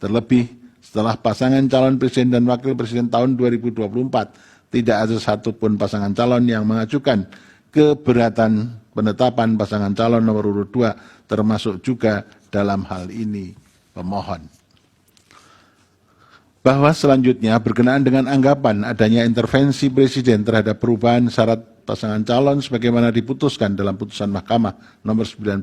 Terlebih setelah pasangan calon presiden dan wakil presiden tahun 2024, tidak ada satupun pasangan calon yang mengajukan keberatan penetapan pasangan calon nomor urut 2, termasuk juga dalam hal ini pemohon. Bahwa selanjutnya berkenaan dengan anggapan adanya intervensi presiden terhadap perubahan syarat pasangan calon sebagaimana diputuskan dalam putusan Mahkamah nomor 90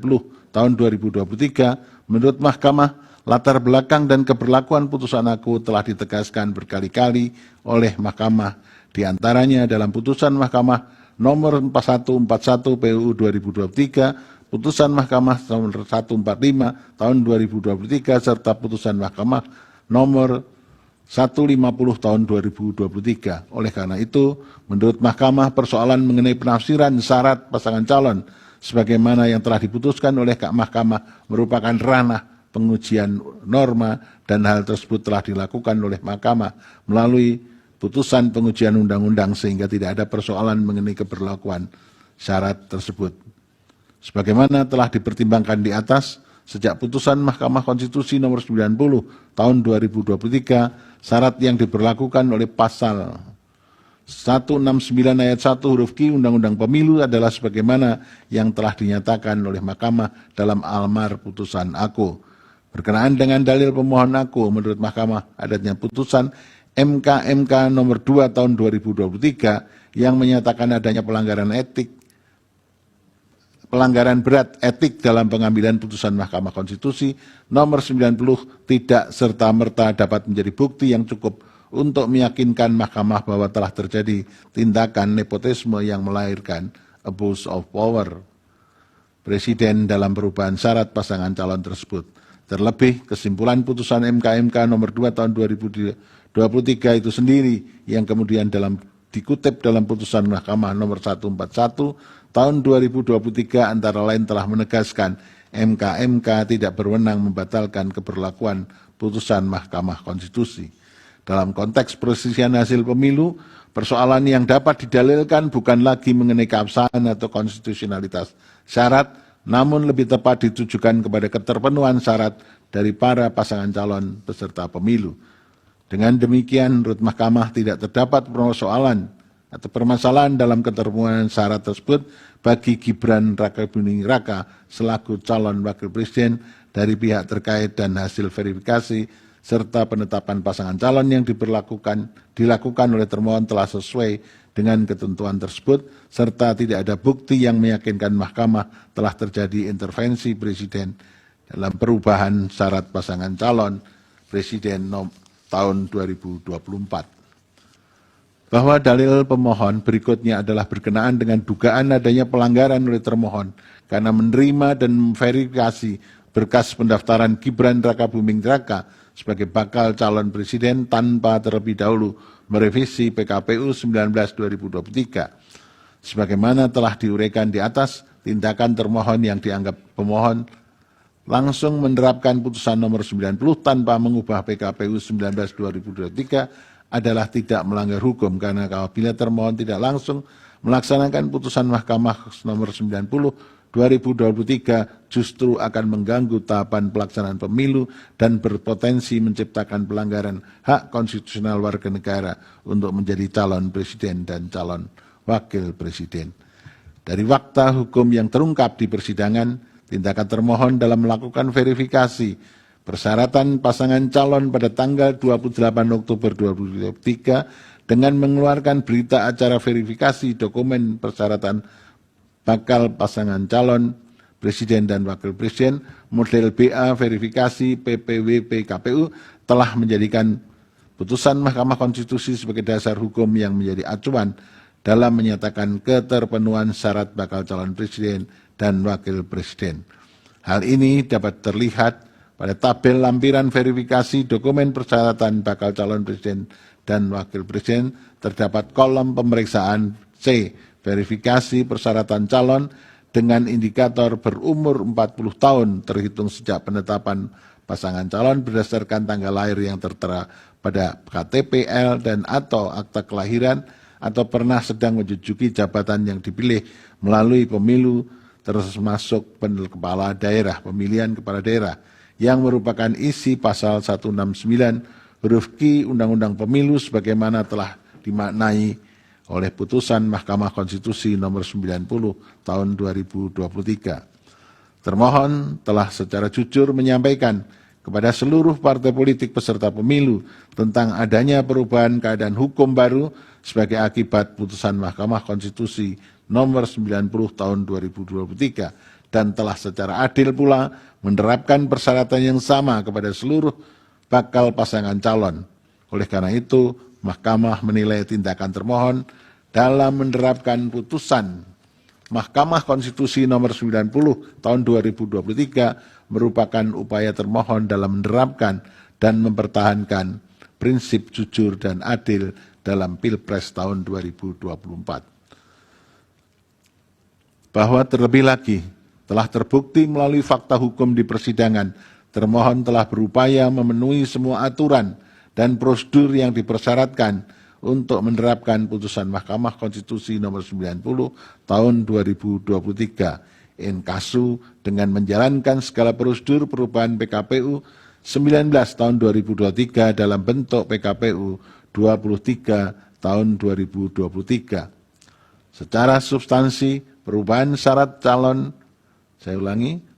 tahun 2023, menurut Mahkamah, latar belakang dan keberlakuan putusan aku telah ditegaskan berkali-kali oleh Mahkamah, diantaranya dalam putusan Mahkamah nomor 4141 PUU 2023, putusan Mahkamah nomor 145 tahun 2023, serta putusan Mahkamah nomor 150 tahun 2023. Oleh karena itu, menurut Mahkamah, persoalan mengenai penafsiran syarat pasangan calon sebagaimana yang telah diputuskan oleh Mahkamah merupakan ranah pengujian norma dan hal tersebut telah dilakukan oleh Mahkamah melalui putusan pengujian undang-undang sehingga tidak ada persoalan mengenai keberlakuan syarat tersebut. Sebagaimana telah dipertimbangkan di atas, sejak putusan Mahkamah Konstitusi nomor 90 tahun 2023, syarat yang diberlakukan oleh pasal 169 ayat 1 huruf Q Undang-Undang Pemilu adalah sebagaimana yang telah dinyatakan oleh Mahkamah dalam almar putusan aku. Berkenaan dengan dalil pemohon aku, menurut Mahkamah adanya putusan MK nomor 2 tahun 2023 yang menyatakan adanya pelanggaran berat etik dalam pengambilan putusan Mahkamah Konstitusi nomor 90 tidak serta-merta dapat menjadi bukti yang cukup untuk meyakinkan Mahkamah bahwa telah terjadi tindakan nepotisme yang melahirkan abuse of power presiden dalam perubahan syarat pasangan calon tersebut. Terlebih, kesimpulan putusan MK nomor 2 tahun 2023 itu sendiri yang kemudian dikutip dalam putusan Mahkamah nomor 141 tahun 2023 antara lain telah menegaskan MK tidak berwenang membatalkan keberlakuan putusan Mahkamah Konstitusi. Dalam konteks perselisihan hasil pemilu, persoalan yang dapat didalilkan bukan lagi mengenai keabsahan atau konstitusionalitas syarat, namun lebih tepat ditujukan kepada keterpenuhan syarat dari para pasangan calon peserta pemilu. Dengan demikian, menurut Mahkamah tidak terdapat persoalan atau permasalahan dalam keterpenuhan syarat tersebut bagi Gibran Rakabuming Raka selaku calon wakil presiden dari pihak terkait dan hasil verifikasi serta penetapan pasangan calon yang dilakukan oleh termohon telah sesuai dengan ketentuan tersebut serta tidak ada bukti yang meyakinkan Mahkamah telah terjadi intervensi presiden dalam perubahan syarat pasangan calon presiden tahun 2024. Bahwa dalil pemohon berikutnya adalah berkenaan dengan dugaan adanya pelanggaran oleh termohon karena menerima dan memverifikasi berkas pendaftaran Gibran Rakabuming Raka sebagai bakal calon presiden tanpa terlebih dahulu merevisi PKPU 19/2023. Sebagaimana telah diuraikan di atas, tindakan termohon yang dianggap pemohon langsung menerapkan putusan nomor 90 tanpa mengubah PKPU 19/2023 adalah tidak melanggar hukum karena apabila termohon tidak langsung melaksanakan putusan Mahkamah nomor 90/2023 justru akan mengganggu tahapan pelaksanaan pemilu dan berpotensi menciptakan pelanggaran hak konstitusional warga negara untuk menjadi calon presiden dan calon wakil presiden. Dari fakta hukum yang terungkap di persidangan, tindakan termohon dalam melakukan verifikasi persyaratan pasangan calon pada tanggal 28 Oktober 2023 dengan mengeluarkan berita acara verifikasi dokumen persyaratan bakal pasangan calon presiden dan wakil presiden model BA verifikasi PPWP KPU telah menjadikan putusan Mahkamah Konstitusi sebagai dasar hukum yang menjadi acuan dalam menyatakan keterpenuhan syarat bakal calon presiden dan wakil presiden. Hal ini dapat terlihat pada tabel lampiran verifikasi dokumen persyaratan bakal calon presiden dan wakil presiden terdapat kolom pemeriksaan C, verifikasi persyaratan calon dengan indikator berumur 40 tahun terhitung sejak penetapan pasangan calon berdasarkan tanggal lahir yang tertera pada KTP-L dan atau akta kelahiran atau pernah sedang menduduki jabatan yang dipilih melalui pemilu termasuk kepala daerah, pemilihan kepala daerah yang merupakan isi pasal 169 huruf Q Undang-Undang Pemilu sebagaimana telah dimaknai oleh putusan Mahkamah Konstitusi nomor 90 tahun 2023. Termohon telah secara jujur menyampaikan kepada seluruh partai politik peserta pemilu tentang adanya perubahan keadaan hukum baru sebagai akibat putusan Mahkamah Konstitusi nomor 90 tahun 2023 dan telah secara adil pula menerapkan persyaratan yang sama kepada seluruh bakal pasangan calon. Oleh karena itu, Mahkamah menilai tindakan termohon dalam menerapkan putusan Mahkamah Konstitusi nomor 90 tahun 2023 merupakan upaya termohon dalam menerapkan dan mempertahankan prinsip jujur dan adil dalam Pilpres tahun 2024. Bahwa terlebih lagi telah terbukti melalui fakta hukum di persidangan, termohon telah berupaya memenuhi semua aturan dan prosedur yang dipersyaratkan untuk menerapkan putusan Mahkamah Konstitusi nomor 90 tahun 2023 in casu dengan menjalankan segala prosedur perubahan PKPU 19 tahun 2023 dalam bentuk PKPU 23 tahun 2023. Secara substansi perubahan syarat calon,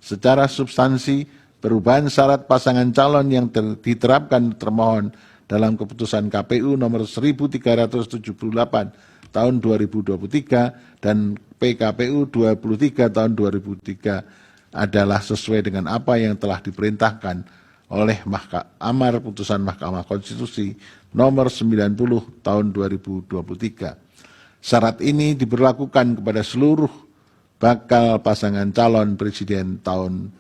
secara substansi perubahan syarat pasangan calon yang diterapkan termohon dalam keputusan KPU nomor 1378 tahun 2023 dan PKPU 23 tahun 2003 adalah sesuai dengan apa yang telah diperintahkan oleh amar putusan Mahkamah Konstitusi nomor 90 tahun 2023. Syarat ini diberlakukan kepada seluruh bakal pasangan calon presiden tahun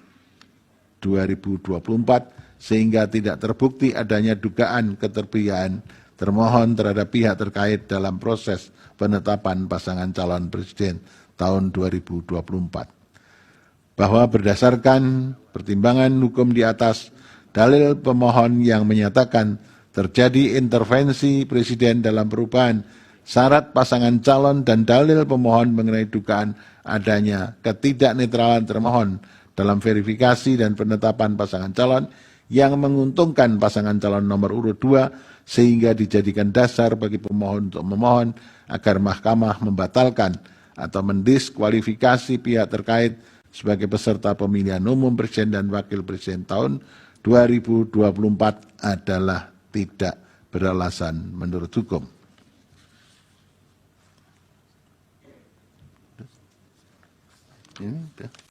2024 sehingga tidak terbukti adanya dugaan keterpihakan termohon terhadap pihak terkait dalam proses penetapan pasangan calon presiden tahun 2024. Bahwa berdasarkan pertimbangan hukum di atas, dalil pemohon yang menyatakan terjadi intervensi presiden dalam perubahan syarat pasangan calon dan dalil pemohon mengenai dugaan adanya ketidaknetralan termohon dalam verifikasi dan penetapan pasangan calon yang menguntungkan pasangan calon nomor urut 2 sehingga dijadikan dasar bagi pemohon untuk memohon agar mahkamah membatalkan atau mendiskualifikasi pihak terkait sebagai peserta pemilihan umum presiden dan wakil presiden tahun 2024 adalah tidak beralasan menurut hukum. Ini